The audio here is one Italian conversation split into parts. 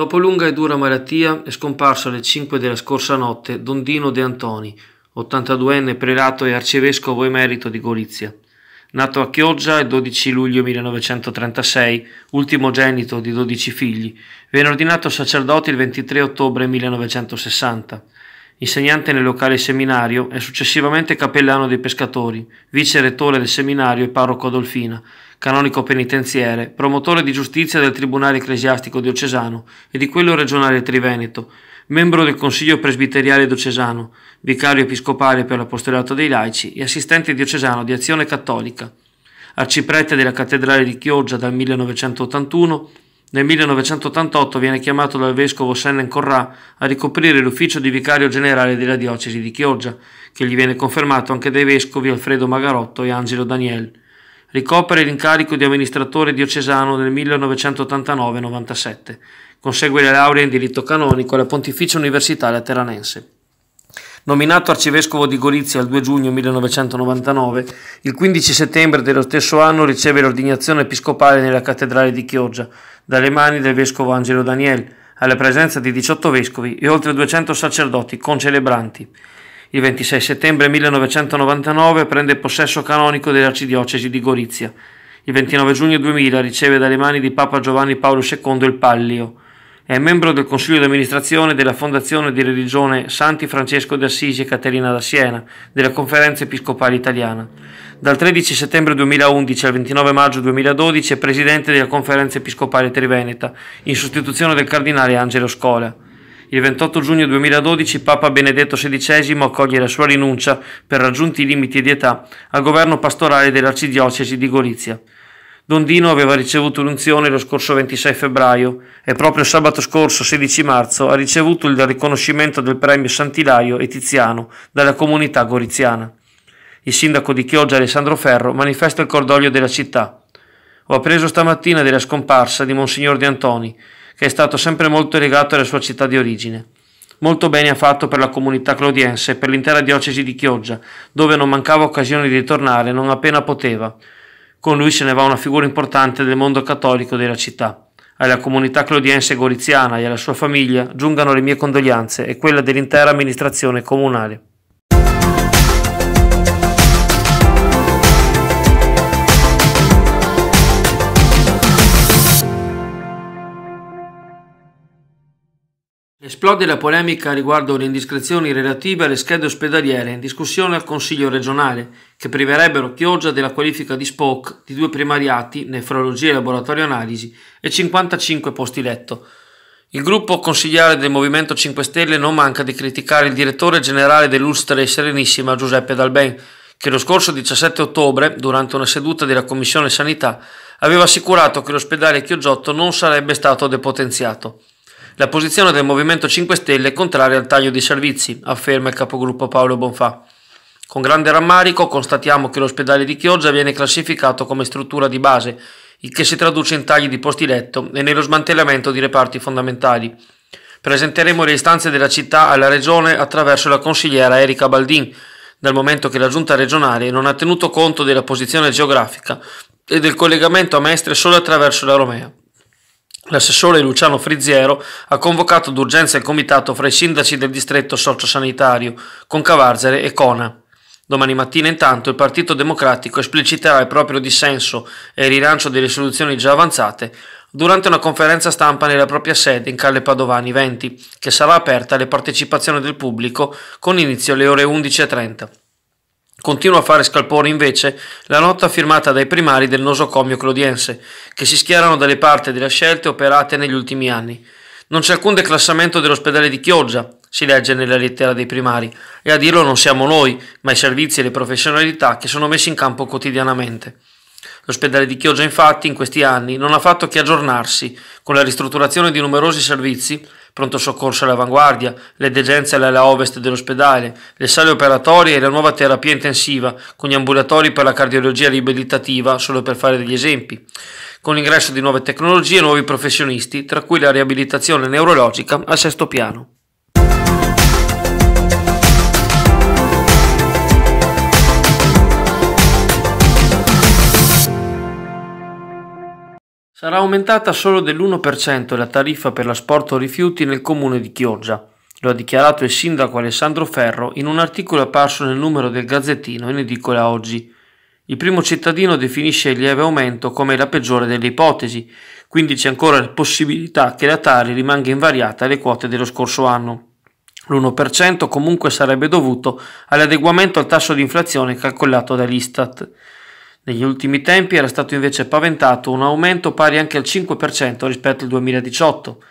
Dopo lunga e dura malattia è scomparso alle 5 della scorsa notte Don Dino De Antoni, 82enne prelato e arcivescovo emerito di Gorizia. Nato a Chioggia il 12 luglio 1936, ultimogenito di 12 figli, venne ordinato sacerdote il 23 ottobre 1960. Insegnante nel locale seminario e successivamente cappellano dei pescatori, vice rettore del seminario e parroco ad Olfina, canonico penitenziere, promotore di giustizia del Tribunale Ecclesiastico Diocesano e di quello regionale Triveneto, membro del Consiglio Presbiteriale Diocesano, vicario episcopale per l'apostolato dei laici e assistente diocesano di Azione Cattolica. Arciprete della cattedrale di Chioggia dal 1981, nel 1988 viene chiamato dal vescovo Sennen Corrà a ricoprire l'ufficio di vicario generale della diocesi di Chioggia, che gli viene confermato anche dai vescovi Alfredo Magarotto e Angelo Daniel. Ricopre l'incarico di amministratore diocesano nel 1989-97. Consegue la laurea in diritto canonico alla Pontificia Università Lateranense. Nominato arcivescovo di Gorizia il 2 giugno 1999, il 15 settembre dello stesso anno riceve l'ordinazione episcopale nella cattedrale di Chioggia, dalle mani del vescovo Angelo Daniel, alla presenza di 18 vescovi e oltre 200 sacerdoti concelebranti. Il 26 settembre 1999 prende possesso canonico dell'arcidiocesi di Gorizia. Il 29 giugno 2000 riceve dalle mani di Papa Giovanni Paolo II il Pallio. È membro del Consiglio di amministrazione della Fondazione di Religione Santi Francesco d'Assisi e Caterina da Siena, della Conferenza Episcopale Italiana. Dal 13 settembre 2011 al 29 maggio 2012 è presidente della Conferenza Episcopale Triveneta, in sostituzione del cardinale Angelo Scola. Il 28 giugno 2012 Papa Benedetto XVI accoglie la sua rinuncia, per raggiunti i limiti di età, al governo pastorale dell'arcidiocesi di Gorizia. Don Dino aveva ricevuto l'unzione lo scorso 26 febbraio e proprio sabato scorso 16 marzo ha ricevuto il riconoscimento del premio Sant'Ilario e Tiziano dalla comunità goriziana. Il sindaco di Chioggia Alessandro Ferro manifesta il cordoglio della città. Ho appreso stamattina della scomparsa di Monsignor De Antoni, che è stato sempre molto legato alla sua città di origine. Molto bene ha fatto per la comunità clodiense e per l'intera diocesi di Chioggia, dove non mancava occasione di ritornare non appena poteva. Con lui se ne va una figura importante del mondo cattolico della città. Alla comunità clodiense goriziana e alla sua famiglia giungano le mie condoglianze e quella dell'intera amministrazione comunale. Esplode la polemica riguardo le indiscrezioni relative alle schede ospedaliere in discussione al Consiglio regionale, che priverebbero Chioggia della qualifica di SPOC di 2 primariati, nefrologia e laboratorio analisi, e 55 posti letto. Il gruppo consigliare del Movimento 5 Stelle non manca di criticare il direttore generale dell'Ulster Serenissima Giuseppe Dalben, che lo scorso 17 ottobre, durante una seduta della Commissione Sanità, aveva assicurato che l'ospedale Chioggiotto non sarebbe stato depotenziato. La posizione del Movimento 5 Stelle è contraria al taglio di servizi, afferma il capogruppo Paolo Bonfà. Con grande rammarico constatiamo che l'ospedale di Chioggia viene classificato come struttura di base, il che si traduce in tagli di posti letto e nello smantellamento di reparti fondamentali. Presenteremo le istanze della città alla Regione attraverso la consigliera Erika Baldin, dal momento che la Giunta regionale non ha tenuto conto della posizione geografica e del collegamento a Mestre solo attraverso la Romea. L'assessore Luciano Friziero ha convocato d'urgenza il comitato fra i sindaci del distretto sociosanitario, Concavarzere e Cona. Domani mattina intanto il Partito Democratico espliciterà il proprio dissenso e il rilancio delle soluzioni già avanzate durante una conferenza stampa nella propria sede in Calle Padovani 20, che sarà aperta alle partecipazioni del pubblico con inizio alle ore 11:30. Continua a fare scalpore invece la nota firmata dai primari del nosocomio clodiense, che si schierano dalle parti delle scelte operate negli ultimi anni. Non c'è alcun declassamento dell'ospedale di Chioggia, si legge nella lettera dei primari, e a dirlo non siamo noi, ma i servizi e le professionalità che sono messi in campo quotidianamente. L'ospedale di Chioggia infatti in questi anni non ha fatto che aggiornarsi, con la ristrutturazione di numerosi servizi, pronto soccorso all'avanguardia, le degenze all'ala ovest dell'ospedale, le sale operatorie e la nuova terapia intensiva, con gli ambulatori per la cardiologia riabilitativa, solo per fare degli esempi, con l'ingresso di nuove tecnologie e nuovi professionisti, tra cui la riabilitazione neurologica al 6° piano. Sarà aumentata solo dell'1% la tariffa per l'asporto rifiuti nel comune di Chioggia. Lo ha dichiarato il sindaco Alessandro Ferro in un articolo apparso nel numero del Gazzettino in edicola oggi. Il primo cittadino definisce il lieve aumento come la peggiore delle ipotesi, quindi c'è ancora la possibilità che la Tari rimanga invariata alle quote dello scorso anno. L'1% comunque sarebbe dovuto all'adeguamento al tasso di inflazione calcolato dall'Istat. Negli ultimi tempi era stato invece paventato un aumento pari anche al 5% rispetto al 2018.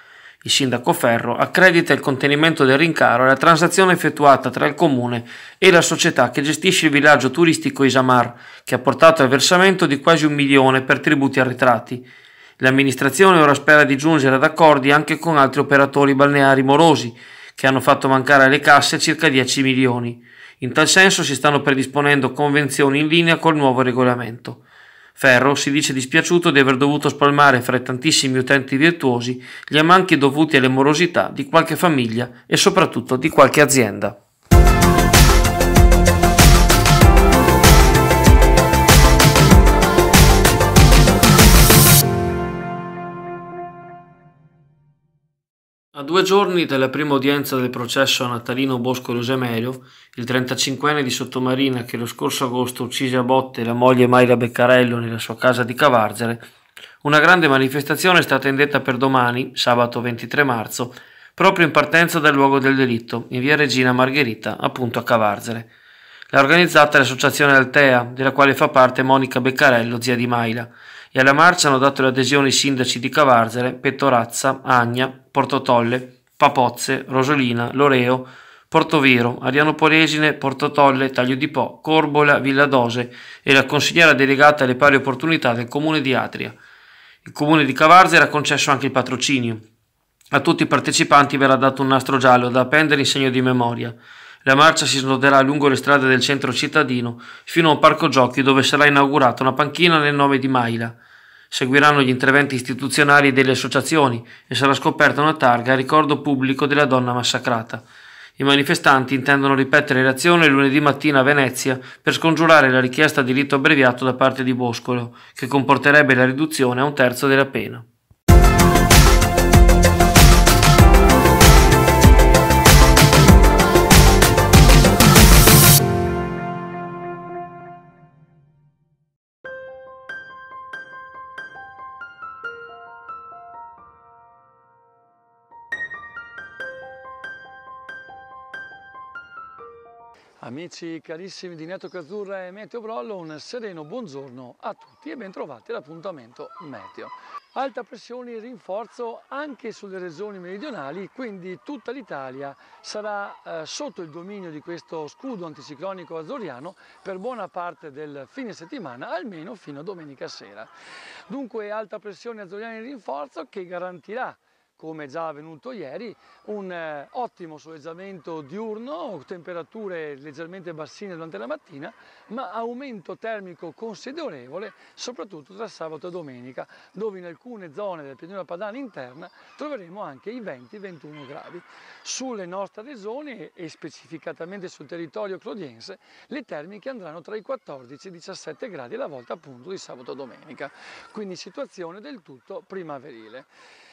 Il sindaco Ferro accredita il contenimento del rincaro alla transazione effettuata tra il comune e la società che gestisce il villaggio turistico Isamar, che ha portato al versamento di quasi 1 milione per tributi arretrati. L'amministrazione ora spera di giungere ad accordi anche con altri operatori balneari morosi, che hanno fatto mancare alle casse circa 10 milioni. In tal senso si stanno predisponendo convenzioni in linea col nuovo regolamento. Ferro si dice dispiaciuto di aver dovuto spalmare fra i tantissimi utenti virtuosi gli ammanchi dovuti alle morosità di qualche famiglia e soprattutto di qualche azienda. A 2 giorni dalla prima udienza del processo a Natalino Bosco Lusemelio, il 35enne di Sottomarina che lo scorso agosto uccise a botte la moglie Mayra Beccarello nella sua casa di Cavarzere, una grande manifestazione è stata indetta per domani, sabato 23 marzo, proprio in partenza dal luogo del delitto, in via Regina Margherita, appunto a Cavarzere. L'ha organizzata l'associazione Altea, della quale fa parte Monica Beccarello, zia di Mayra, e alla marcia hanno dato l'adesione i sindaci di Cavarzere, Pettorazza, Agna, Portotolle, Papozze, Rosolina, Loreo, Portoviro, Ariano Polesine, Portotolle, Taglio di Po, Corbola, Villadose e la consigliera delegata alle pari opportunità del comune di Atria. Il comune di Cavarzere ha concesso anche il patrocinio. A tutti i partecipanti verrà dato un nastro giallo da appendere in segno di memoria. La marcia si snoderà lungo le strade del centro cittadino fino a un parco giochi dove sarà inaugurata una panchina nel nome di Mayra. Seguiranno gli interventi istituzionali delle associazioni e sarà scoperta una targa a ricordo pubblico della donna massacrata. I manifestanti intendono ripetere l'azione lunedì mattina a Venezia per scongiurare la richiesta di rito abbreviato da parte di Boscolo, che comporterebbe la riduzione a 1/3 della pena. Amici carissimi di Network Azzurra e Meteo Brollo, un sereno buongiorno a tutti e ben trovati all'appuntamento meteo. Alta pressione in rinforzo anche sulle regioni meridionali, quindi tutta l'Italia sarà sotto il dominio di questo scudo anticiclonico azzurriano per buona parte del fine settimana, almeno fino a domenica sera. Dunque alta pressione azzurriana in rinforzo che garantirà, come già avvenuto ieri, un ottimo soleggiamento diurno, temperature leggermente bassine durante la mattina, ma aumento termico considerevole soprattutto tra sabato e domenica, dove in alcune zone della pianura padana interna troveremo anche i 20-21 gradi. Sulle nostre regioni e specificatamente sul territorio clodiense le termiche andranno tra i 14 e i 17 gradi alla volta appunto di sabato e domenica, quindi situazione del tutto primaverile.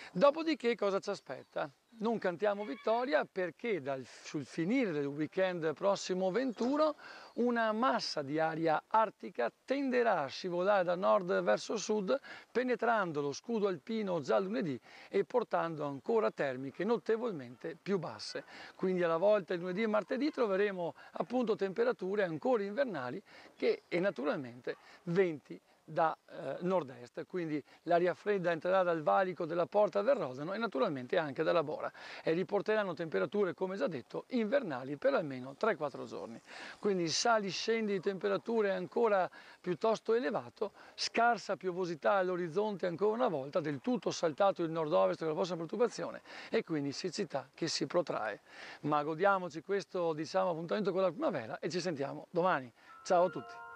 Dopodiché cosa ci aspetta? Non cantiamo vittoria perché sul finire del weekend prossimo 21 una massa di aria artica tenderà a scivolare da nord verso sud penetrando lo scudo alpino già lunedì e portando ancora termiche notevolmente più basse. Quindi alla volta il lunedì e martedì troveremo appunto temperature ancora invernali e naturalmente venti da nord-est, quindi l'aria fredda entrerà dal valico della Porta del Rodano e naturalmente anche dalla Bora e riporteranno temperature, come già detto, invernali per almeno 3-4 giorni. Quindi sali-scendi di temperature ancora piuttosto elevato, scarsa piovosità all'orizzonte ancora una volta, del tutto saltato il nord-ovest della vostra perturbazione e quindi siccità che si protrae. Ma godiamoci questo appuntamento con la primavera e ci sentiamo domani. Ciao a tutti!